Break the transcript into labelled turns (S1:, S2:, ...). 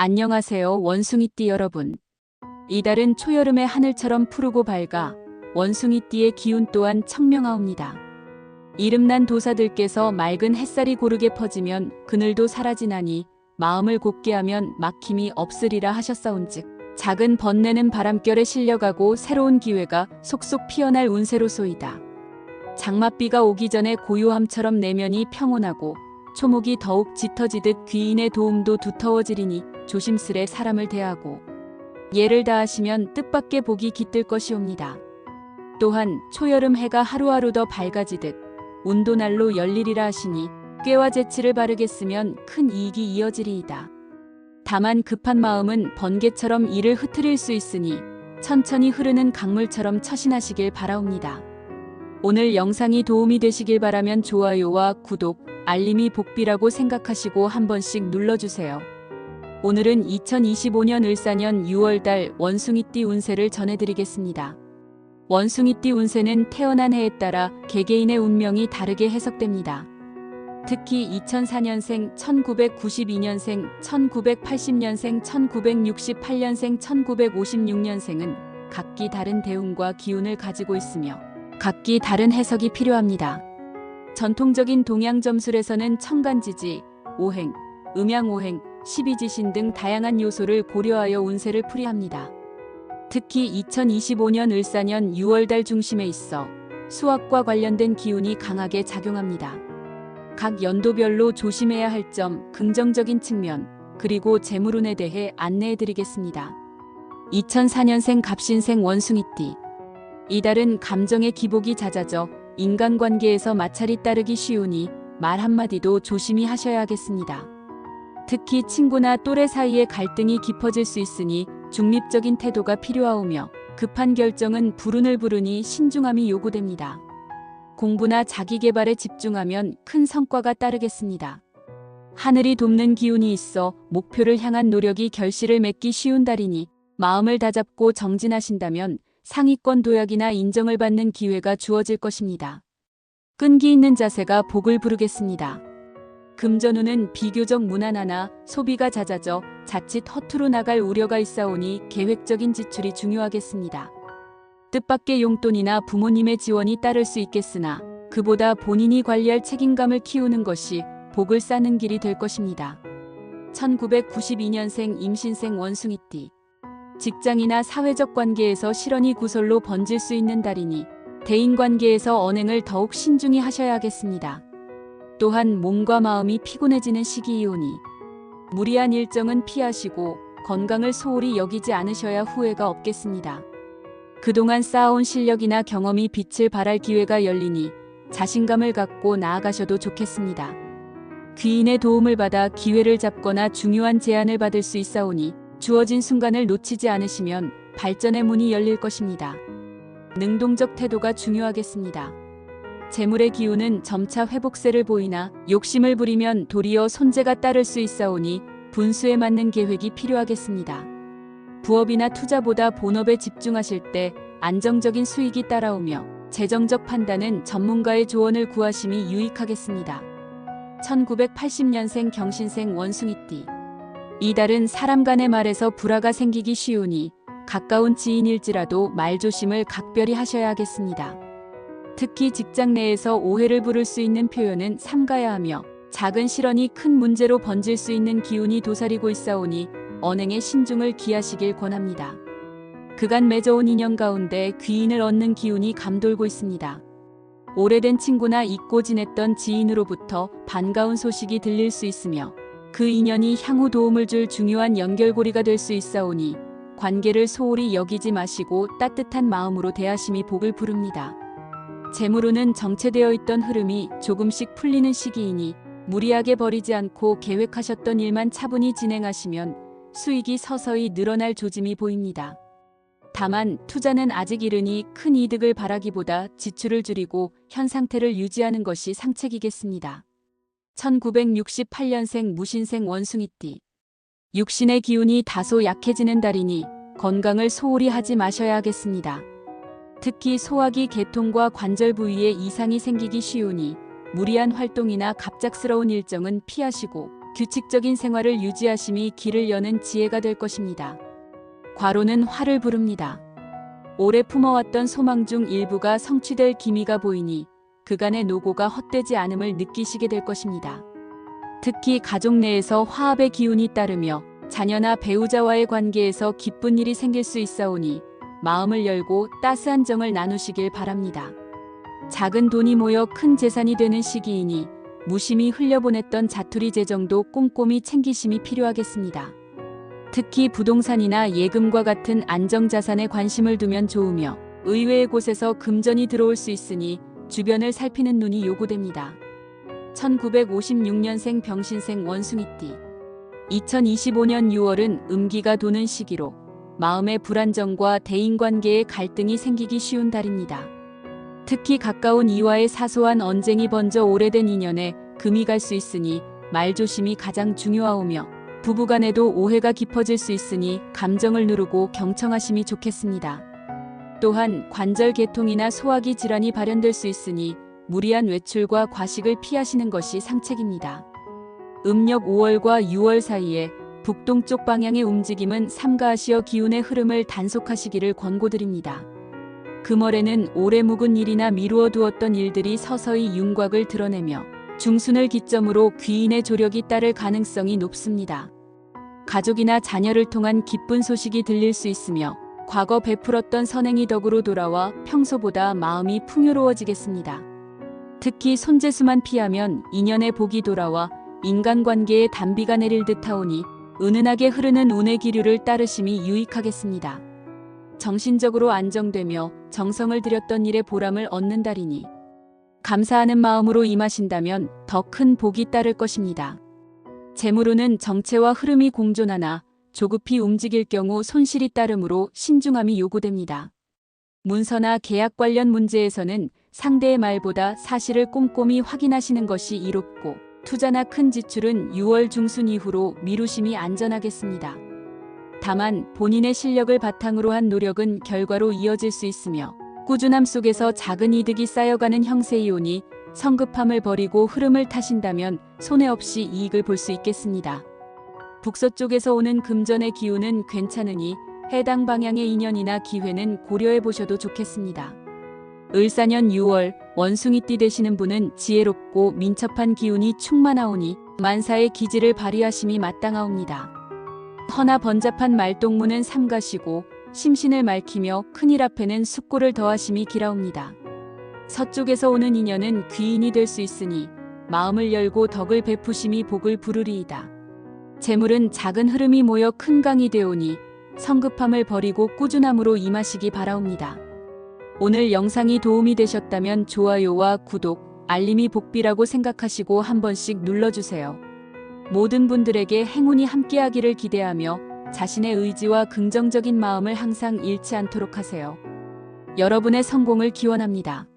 S1: 안녕하세요, 원숭이띠 여러분. 이달은 초여름의 하늘처럼 푸르고 밝아 원숭이띠의 기운 또한 청명하옵니다. 이름난 도사들께서 맑은 햇살이 고르게 퍼지면 그늘도 사라지나니 마음을 곱게 하면 막힘이 없으리라 하셨사온즉 작은 번뇌는 바람결에 실려가고 새로운 기회가 속속 피어날 운세로소이다. 장맛비가 오기 전에 고요함처럼 내면이 평온하고 초목이 더욱 짙어지듯 귀인의 도움도 두터워지리니 조심스레 사람을 대하고 예를 다하시면 뜻밖의 복이 깃들 것이옵니다. 또한 초여름 해가 하루하루 더 밝아지듯 운도 날로 열리리라 하시니 꾀와 재치를 바르게 쓰면 큰 이익이 이어지리이다. 다만 급한 마음은 번개처럼 이를 흐트릴 수 있으니 천천히 흐르는 강물처럼 처신하시길 바라옵니다. 오늘 영상이 도움이 되시길 바라면 좋아요와 구독, 알림이 복비라고 생각하시고 한 번씩 눌러주세요. 오늘은 2025년 을사년 6월달 원숭이띠 운세를 전해드리겠습니다. 원숭이띠 운세는 태어난 해에 따라 개개인의 운명이 다르게 해석됩니다. 특히 2004년생, 1992년생, 1980년생, 1968년생, 1956년생은 각기 다른 대운과 기운을 가지고 있으며 각기 다른 해석이 필요합니다. 전통적인 동양 점술에서는 천간지지, 오행, 음양오행, 십이지신 등 다양한 요소를 고려하여 운세를 풀이합니다. 특히 2025년 을사년 6월달 중심에 있어 수학과 관련된 기운이 강하게 작용합니다. 각 연도별로 조심해야 할 점, 긍정적인 측면, 그리고 재물운에 대해 안내해드리겠습니다. 2004년생 갑신생 원숭이띠. 이달은 감정의 기복이 잦아져 인간관계에서 마찰이 따르기 쉬우니 말 한마디도 조심히 하셔야 하겠습니다. 특히 친구나 또래 사이의 갈등이 깊어질 수 있으니 중립적인 태도가 필요하오며 급한 결정은 불운을 부르니 신중함이 요구됩니다. 공부나 자기개발에 집중하면 큰 성과가 따르겠습니다. 하늘이 돕는 기운이 있어 목표를 향한 노력이 결실을 맺기 쉬운 달이니 마음을 다잡고 정진하신다면 상위권 도약이나 인정을 받는 기회가 주어질 것입니다. 끈기 있는 자세가 복을 부르겠습니다. 금전운은 비교적 무난하나 소비가 잦아져 자칫 허투루 나갈 우려가 있사오니 계획적인 지출이 중요하겠습니다. 뜻밖의 용돈이나 부모님의 지원이 따를 수 있겠으나 그보다 본인이 관리할 책임감을 키우는 것이 복을 쌓는 길이 될 것입니다. 1992년생 임신생 원숭이띠. 직장이나 사회적 관계에서 실언이 구설로 번질 수 있는 달이니 대인관계에서 언행을 더욱 신중히 하셔야 하겠습니다. 또한 몸과 마음이 피곤해지는 시기이오니 무리한 일정은 피하시고 건강을 소홀히 여기지 않으셔야 후회가 없겠습니다. 그동안 쌓아온 실력이나 경험이 빛을 발할 기회가 열리니 자신감을 갖고 나아가셔도 좋겠습니다. 귀인의 도움을 받아 기회를 잡거나 중요한 제안을 받을 수 있사오니 주어진 순간을 놓치지 않으시면 발전의 문이 열릴 것입니다. 능동적 태도가 중요하겠습니다. 재물의 기운은 점차 회복세를 보이나 욕심을 부리면 도리어 손재가 따를 수 있사오니 분수에 맞는 계획이 필요하겠습니다. 부업이나 투자보다 본업에 집중하실 때 안정적인 수익이 따라오며 재정적 판단은 전문가의 조언을 구하심이 유익하겠습니다. 1980년생 경신생 원숭이띠. 이달은 사람 간의 말에서 불화가 생기기 쉬우니 가까운 지인일지라도 말조심을 각별히 하셔야 하겠습니다. 특히 직장 내에서 오해를 부를 수 있는 표현은 삼가야 하며 작은 실언이 큰 문제로 번질 수 있는 기운이 도사리고 있사오니 언행에 신중을 기하시길 권합니다. 그간 맺어온 인연 가운데 귀인을 얻는 기운이 감돌고 있습니다. 오래된 친구나 잊고 지냈던 지인으로부터 반가운 소식이 들릴 수 있으며 그 인연이 향후 도움을 줄 중요한 연결고리가 될 수 있사오니 관계를 소홀히 여기지 마시고 따뜻한 마음으로 대하심이 복을 부릅니다. 재물운은 정체되어 있던 흐름이 조금씩 풀리는 시기이니 무리하게 버리지 않고 계획하셨던 일만 차분히 진행하시면 수익이 서서히 늘어날 조짐이 보입니다. 다만 투자는 아직 이르니 큰 이득을 바라기보다 지출을 줄이고 현 상태를 유지하는 것이 상책이겠습니다. 1968년생 무신생 원숭이띠. 육신의 기운이 다소 약해지는 달이니 건강을 소홀히 하지 마셔야 하겠습니다. 특히 소화기 계통과 관절 부위에 이상이 생기기 쉬우니 무리한 활동이나 갑작스러운 일정은 피하시고 규칙적인 생활을 유지하심이 길을 여는 지혜가 될 것입니다. 과로는 화를 부릅니다. 오래 품어왔던 소망 중 일부가 성취될 기미가 보이니 그간의 노고가 헛되지 않음을 느끼시게 될 것입니다. 특히 가족 내에서 화합의 기운이 따르며 자녀나 배우자와의 관계에서 기쁜 일이 생길 수 있사오니 마음을 열고 따스한 정을 나누시길 바랍니다. 작은 돈이 모여 큰 재산이 되는 시기이니 무심히 흘려보냈던 자투리 재정도 꼼꼼히 챙기심이 필요하겠습니다. 특히 부동산이나 예금과 같은 안정자산에 관심을 두면 좋으며 의외의 곳에서 금전이 들어올 수 있으니 주변을 살피는 눈이 요구됩니다. 1956년생 병신생 원숭이띠. 2025년 6월은 음기가 도는 시기로 마음의 불안정과 대인관계의 갈등이 생기기 쉬운 달입니다. 특히 가까운 이와의 사소한 언쟁이 번져 오래된 인연에 금이 갈 수 있으니 말조심이 가장 중요하오며 부부간에도 오해가 깊어질 수 있으니 감정을 누르고 경청하심이 좋겠습니다. 또한 관절 계통이나 소화기 질환이 발현될 수 있으니 무리한 외출과 과식을 피하시는 것이 상책입니다. 음력 5월과 6월 사이에 북동쪽 방향의 움직임은 삼가하시어 기운의 흐름을 단속하시기를 권고드립니다. 금월에는 오래 묵은 일이나 미루어 두었던 일들이 서서히 윤곽을 드러내며 중순을 기점으로 귀인의 조력이 따를 가능성이 높습니다. 가족이나 자녀를 통한 기쁜 소식이 들릴 수 있으며 과거 베풀었던 선행이 덕으로 돌아와 평소보다 마음이 풍요로워지겠습니다. 특히 손재수만 피하면 인연의 복이 돌아와 인간관계에 단비가 내릴 듯하오니 은은하게 흐르는 운의 기류를 따르심이 유익하겠습니다. 정신적으로 안정되며 정성을 들였던 일에 보람을 얻는 달이니 감사하는 마음으로 임하신다면 더 큰 복이 따를 것입니다. 재물운은 정체와 흐름이 공존하나 조급히 움직일 경우 손실이 따르므로 신중함이 요구됩니다. 문서나 계약 관련 문제에서는 상대의 말보다 사실을 꼼꼼히 확인하시는 것이 이롭고 투자나 큰 지출은 6월 중순 이후로 미루심이 안전하겠습니다. 다만 본인의 실력을 바탕으로 한 노력은 결과로 이어질 수 있으며 꾸준함 속에서 작은 이득이 쌓여가는 형세이오니 성급함을 버리고 흐름을 타신다면 손해 없이 이익을 볼 수 있겠습니다. 북서쪽에서 오는 금전의 기운은 괜찮으니 해당 방향의 인연이나 기회는 고려해 보셔도 좋겠습니다. 을사년 6월 원숭이띠 되시는 분은 지혜롭고 민첩한 기운이 충만하오니 만사의 기질을 발휘하심이 마땅하옵니다. 허나 번잡한 말동무는 삼가시고 심신을 맑히며 큰일 앞에는 숙고를 더하심이 기라옵니다. 서쪽에서 오는 인연은 귀인이 될 수 있으니 마음을 열고 덕을 베푸심이 복을 부르리이다. 재물은 작은 흐름이 모여 큰 강이 되오니 성급함을 버리고 꾸준함으로 임하시기 바라옵니다. 오늘 영상이 도움이 되셨다면 좋아요와 구독, 알림이 복비라고 생각하시고 한 번씩 눌러주세요. 모든 분들에게 행운이 함께하기를 기대하며 자신의 의지와 긍정적인 마음을 항상 잃지 않도록 하세요. 여러분의 성공을 기원합니다.